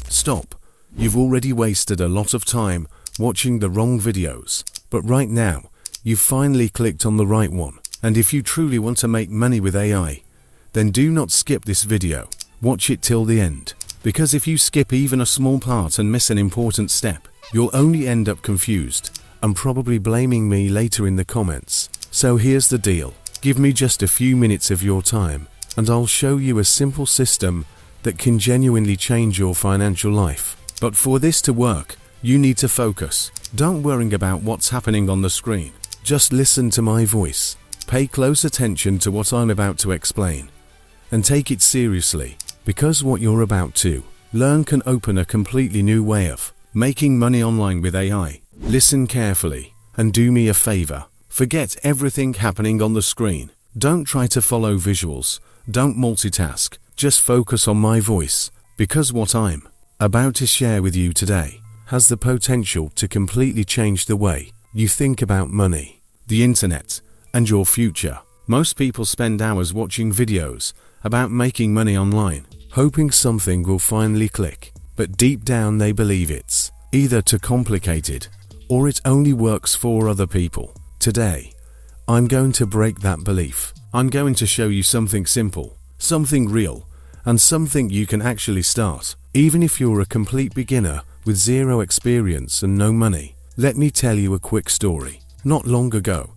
Stop. You've already wasted a lot of time watching the wrong videos. But right now, you've finally clicked on the right one. And if you truly want to make money with AI, then do not skip this video. Watch it till the end. Because if you skip even a small part and miss an important step, you'll only end up confused and probably blaming me later in the comments. So here's the deal. Give me just a few minutes of your time and I'll show you a simple system that can genuinely change your financial life. But for this to work, you need to focus. Don't worry about what's happening on the screen. Just listen to my voice. Pay close attention to what I'm about to explain and take it seriously, because what you're about to learn can open a completely new way of making money online with AI. Listen carefully and do me a favor. Forget everything happening on the screen. Don't try to follow visuals. Don't multitask. Just focus on my voice, because what I'm about to share with you today has the potential to completely change the way you think about money, the internet, and your future. Most people spend hours watching videos about making money online, hoping something will finally click. But deep down they believe it's either too complicated or it only works for other people. Today, I'm going to break that belief. I'm going to show you something simple, something real, and something you can actually start, even if you're a complete beginner with zero experience and no money. Let me tell you a quick story. Not long ago,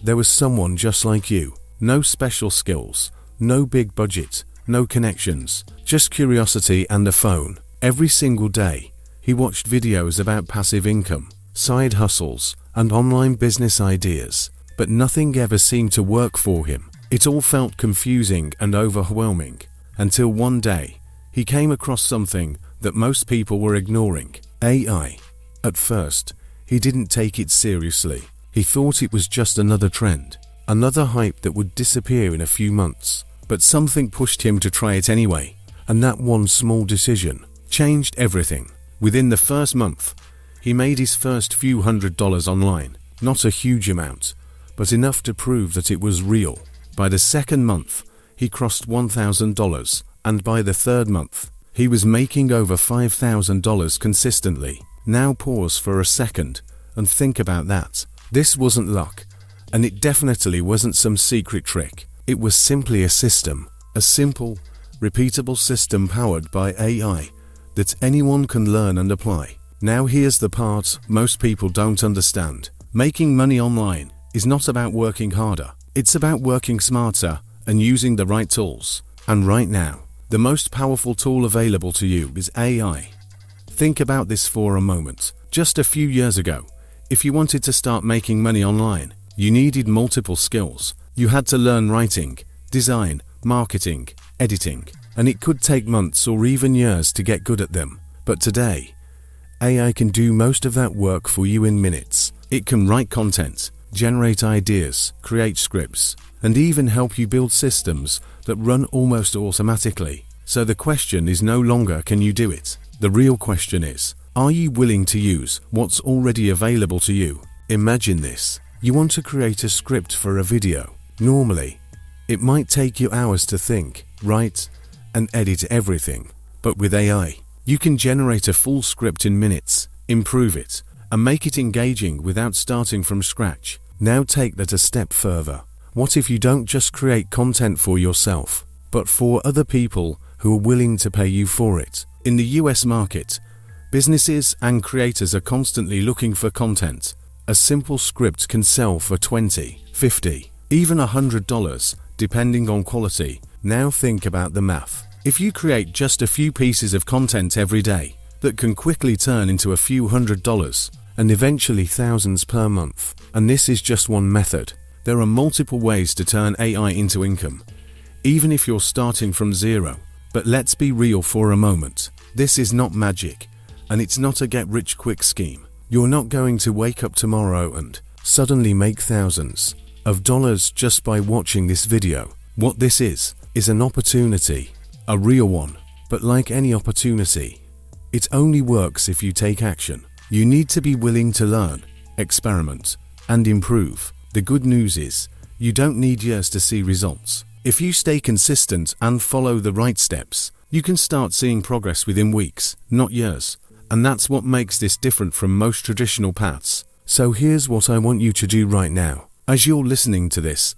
there was someone just like you. No special skills, no big budget, no connections, just curiosity and a phone. Every single day, he watched videos about passive income, side hustles, and online business ideas, but nothing ever seemed to work for him. It all felt confusing and overwhelming, until one day, he came across something that most people were ignoring: AI. At first, he didn't take it seriously. He thought it was just another trend, another hype that would disappear in a few months. But something pushed him to try it anyway, and that one small decision changed everything. Within the first month, he made his first few $100s online. Not a huge amount, but enough to prove that it was real. By the second month, he crossed $1,000, and by the third month, he was making over $5,000 consistently. Now pause for a second and think about that. This wasn't luck, and it definitely wasn't some secret trick. It was simply a system, a simple, repeatable system powered by AI that anyone can learn and apply. Now here's the part most people don't understand. Making money online is not about working harder. It's about working smarter and using the right tools. And right now, the most powerful tool available to you is AI. Think about this for a moment. Just a few years ago, if you wanted to start making money online, you needed multiple skills. You had to learn writing, design, marketing, editing, and it could take months or even years to get good at them. But today, AI can do most of that work for you in minutes. It can write content, generate ideas, create scripts, and even help you build systems that run almost automatically. So the question is no longer can you do it? The real question is, are you willing to use what's already available to you? Imagine this. You want to create a script for a video. Normally, it might take you hours to think, write, and edit everything. But with AI, you can generate a full script in minutes, improve it, and make it engaging without starting from scratch. Now take that a step further. What if you don't just create content for yourself, but for other people who are willing to pay you for it? In the US market, businesses and creators are constantly looking for content. A simple script can sell for $20, $50, even $100, depending on quality. Now think about the math. If you create just a few pieces of content every day that can quickly turn into a few $100s and eventually thousands per month, and this is just one method. There are multiple ways to turn AI into income, even if you're starting from zero. But let's be real for a moment. This is not magic, and it's not a get-rich-quick scheme. You're not going to wake up tomorrow and suddenly make thousands of dollars just by watching this video. What this is an opportunity, a real one. But like any opportunity, it only works if you take action. You need to be willing to learn, experiment, and improve. The good news is, you don't need years to see results. If you stay consistent and follow the right steps, You can start seeing progress within weeks, not years. And that's what makes this different from most traditional paths. So here's what I want you to do right now. As you're listening to this,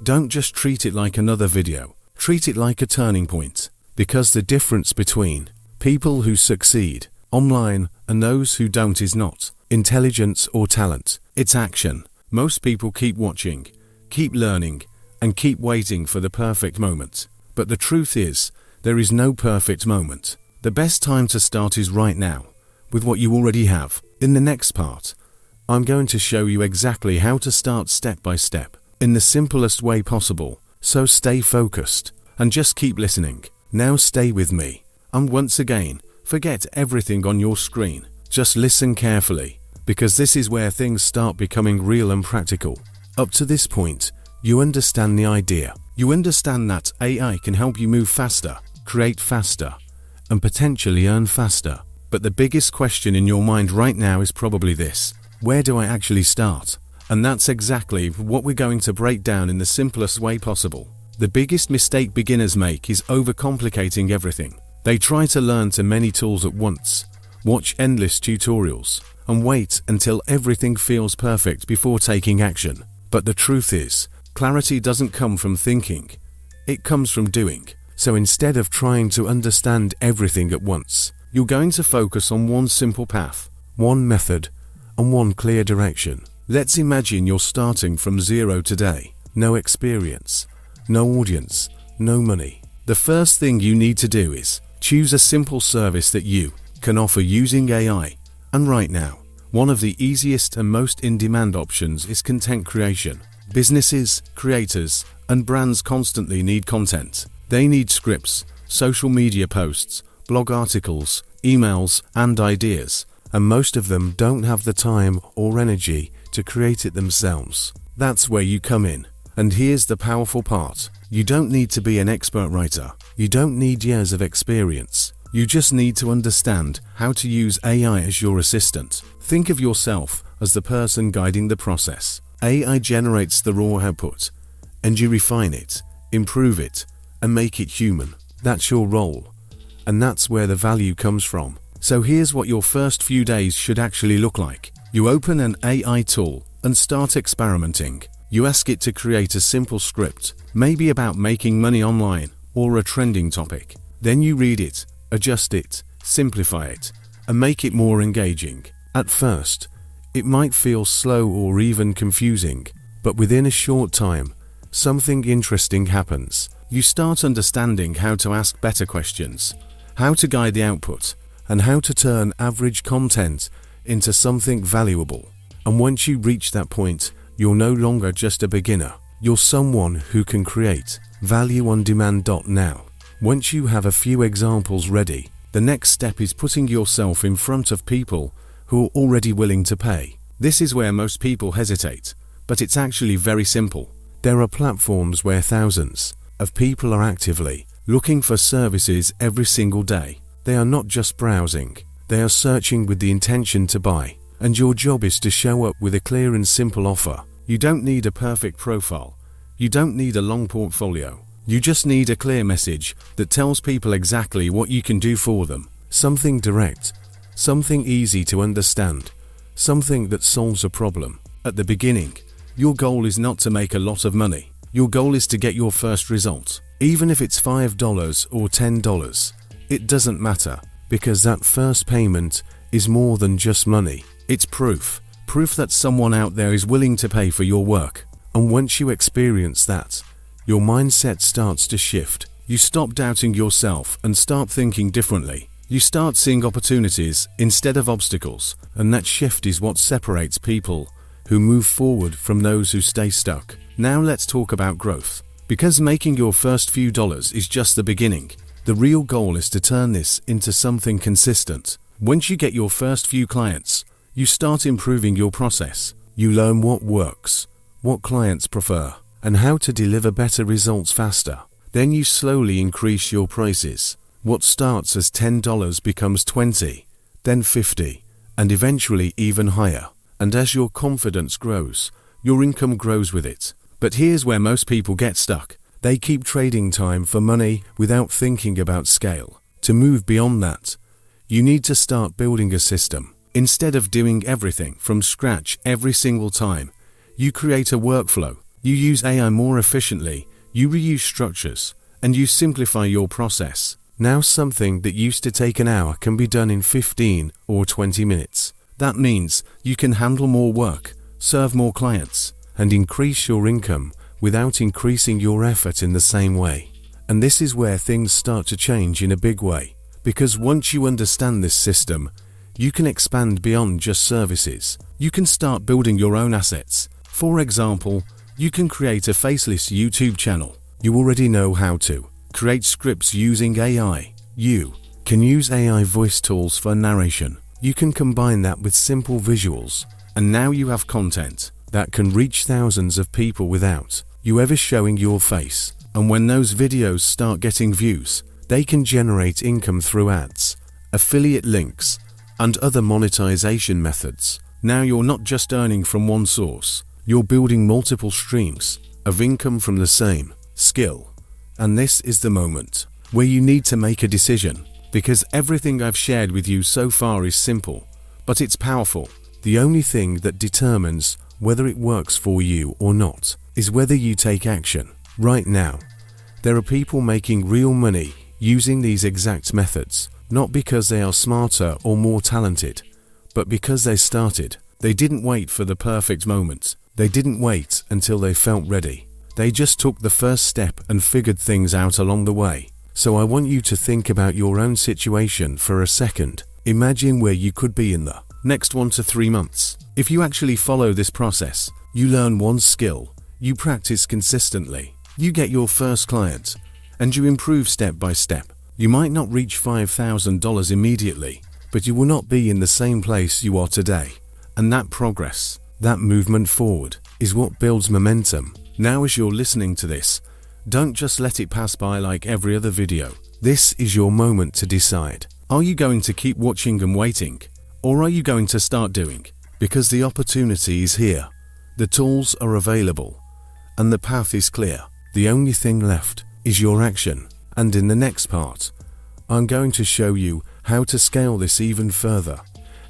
don't just treat it like another video. Treat it like a turning point. Because the difference between people who succeed online and those who don't is not intelligence or talent. It's action. Most people keep watching, keep learning, and keep waiting for the perfect moment. But the truth is, there is no perfect moment. The best time to start is right now, with what you already have. In the next part, I'm going to show you exactly how to start step by step, in the simplest way possible. So stay focused, and just keep listening. Now stay with me. And once again, forget everything on your screen. Just listen carefully, because this is where things start becoming real and practical. Up to this point, you understand the idea. You understand that AI can help you move faster, create faster, and potentially earn faster. But the biggest question in your mind right now is probably this: where do I actually start? And that's exactly what we're going to break down in the simplest way possible. The biggest mistake beginners make is overcomplicating everything. They try to learn too many tools at once, watch endless tutorials, and wait until everything feels perfect before taking action. But the truth is, clarity doesn't come from thinking. It comes from doing. So instead of trying to understand everything at once, you're going to focus on one simple path, one method, and one clear direction. Let's imagine you're starting from zero today. No experience, no audience, no money. The first thing you need to do is choose a simple service that you can offer using AI. And right now, one of the easiest and most in-demand options is content creation. Businesses, creators, and brands constantly need content. They need scripts, social media posts, blog articles, emails, and ideas. And most of them don't have the time or energy to create it themselves. That's where you come in. And here's the powerful part. You don't need to be an expert writer. You don't need years of experience. You just need to understand how to use AI as your assistant. Think of yourself as the person guiding the process. AI generates the raw output, and you refine it, improve it, and make it human. That's your role. And that's where the value comes from. So here's what your first few days should actually look like. You open an AI tool and start experimenting. You ask it to create a simple script, maybe about making money online or a trending topic. Then you read it, adjust it, simplify it, and make it more engaging. At first, it might feel slow or even confusing, but within a short time, something interesting happens. You start understanding how to ask better questions, how to guide the output, and how to turn average content into something valuable. And once you reach that point, you're no longer just a beginner. You're someone who can create value on demand. Now, once you have a few examples ready, the next step is putting yourself in front of people who are already willing to pay. This is where most people hesitate, but it's actually very simple. There are platforms where thousands of people are actively looking for services every single day. They are not just browsing, they are searching with the intention to buy. And your job is to show up with a clear and simple offer. You don't need a perfect profile. You don't need a long portfolio. You just need a clear message that tells people exactly what you can do for them. Something direct, something easy to understand, something that solves a problem. At the beginning, your goal is not to make a lot of money. Your goal is to get your first result. Even if it's $5 or $10, it doesn't matter, because that first payment is more than just money. It's proof that someone out there is willing to pay for your work. And once you experience that, your mindset starts to shift. You stop doubting yourself and start thinking differently. You start seeing opportunities instead of obstacles, and that shift is what separates people who move forward from those who stay stuck. Now let's talk about growth. Because making your first few dollars is just the beginning. The real goal is to turn this into something consistent. Once you get your first few clients, you start improving your process. You learn what works, what clients prefer, and how to deliver better results faster. Then you slowly increase your prices. What starts as $10 becomes $20, then $50, and eventually even higher. And as your confidence grows, your income grows with it. But here's where most people get stuck. They keep trading time for money without thinking about scale. To move beyond that, you need to start building a system. Instead of doing everything from scratch every single time, you create a workflow. You use AI more efficiently, you reuse structures, and you simplify your process. Now something that used to take an hour can be done in 15 or 20 minutes. That means you can handle more work, serve more clients, and increase your income without increasing your effort in the same way. And this is where things start to change in a big way, because once you understand this system, you can expand beyond just services. You can start building your own assets. For example, you can create a faceless YouTube channel. You already know how to create scripts using AI. You can use AI voice tools for narration. You can combine that with simple visuals, and now you have content that can reach thousands of people without you ever showing your face. And when those videos start getting views, they can generate income through ads, affiliate links, and other monetization methods. Now you're not just earning from one source, you're building multiple streams of income from the same skill. And this is the moment where you need to make a decision, because everything I've shared with you so far is simple, but it's powerful. The only thing that determines whether it works for you or not is whether you take action. Right now, there are people making real money using these exact methods, not because they are smarter or more talented, but because they started. They didn't wait for the perfect moment. They didn't wait until they felt ready. They just took the first step and figured things out along the way. So I want you to think about your own situation for a second. Imagine where you could be in the next 1 to 3 months. If you actually follow this process, you learn one skill, you practice consistently, you get your first client, and you improve step by step. You might not reach $5,000 immediately, but you will not be in the same place you are today. And that progress, that movement forward, is what builds momentum. Now as you're listening to this, don't just let it pass by like every other video. This is your moment to decide. Are you going to keep watching and waiting, or are you going to start doing? Because the opportunity is here, the tools are available, and the path is clear. The only thing left is your action. And in the next part, I'm going to show you how to scale this even further,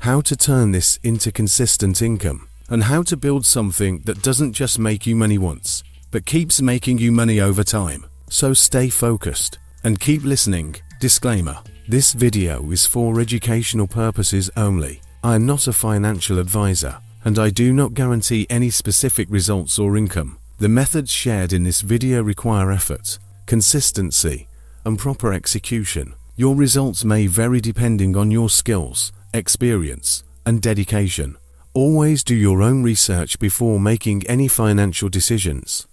how to turn this into consistent income, and how to build something that doesn't just make you money once, but keeps making you money over time. So stay focused and keep listening. Disclaimer: this video is for educational purposes only. I am not a financial advisor, and I do not guarantee any specific results or income. The methods shared in this video require effort, consistency, and proper execution. Your results may vary depending on your skills, experience, and dedication. Always do your own research before making any financial decisions.